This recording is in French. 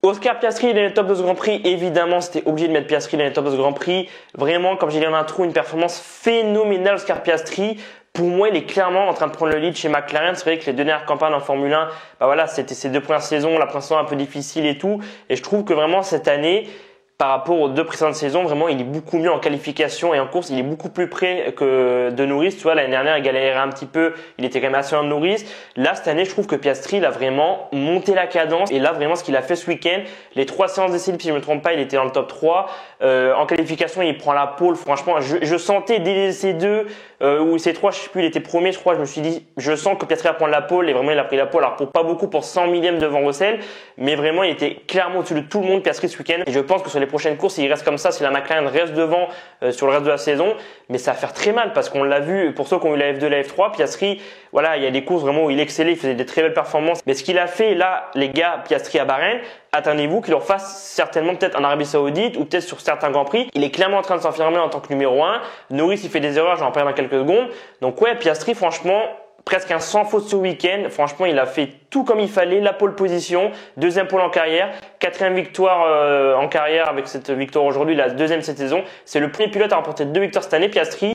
Oscar Piastri, il est dans les top de ce Grand Prix. Évidemment, c'était obligé de mettre Piastri dans les top de ce Grand Prix. Vraiment, comme j'ai dit en intro, une performance phénoménale, Oscar Piastri. Pour moi, il est clairement en train de prendre le lead chez McLaren. C'est vrai que les deux dernières campagnes en Formule 1, c'était ses deux premières saisons, la première saison un peu difficile et tout. Et je trouve que vraiment cette année, par rapport aux deux précédentes saisons, vraiment, il est beaucoup mieux en qualification et en course. Il est beaucoup plus près que de Norris. Tu vois, l'année dernière, il galérait un petit peu. Il était quand même assez loin de Norris. Là, cette année, je trouve que Piastri, il a vraiment monté la cadence. Et là, vraiment, ce qu'il a fait ce week-end, les 3 séances d'essai, si je me trompe pas, il était dans le top 3. En qualification, il prend la pole. Franchement, je sentais dès ces deux ou ces 3, je sais plus, il était premier, je crois. Je me suis dit, je sens que Piastri va prendre la pole. Et vraiment, il a pris la pole. Alors, pour pas beaucoup, pour 100 millièmes devant Russell. Mais vraiment, il était clairement au-dessus de tout le monde, Piastri, ce week-end. Et je pense que sur les prochaines courses, il reste comme ça, si la McLaren reste devant sur le reste de la saison, mais ça va faire très mal parce qu'on l'a vu, pour ceux qui ont eu la F2, la F3, Piastri, voilà, il y a des courses vraiment où il excellait, il faisait des très belles performances. Mais ce qu'il a fait là, les gars, Piastri à Bahreïn, attendez-vous qu'il le fasse certainement peut-être en Arabie Saoudite ou peut-être sur certains Grands Prix. Il est clairement en train de s'enfermer en tant que numéro 1. Norris, il fait des erreurs, j'en parle dans quelques secondes. Donc ouais, Piastri, franchement, presque un sans faute ce week-end. Franchement, il a fait tout comme il fallait. La pole position, deuxième pole en carrière, quatrième victoire en carrière avec cette victoire aujourd'hui, la deuxième cette saison. C'est le premier pilote à remporter 2 victoires cette année, Piastri.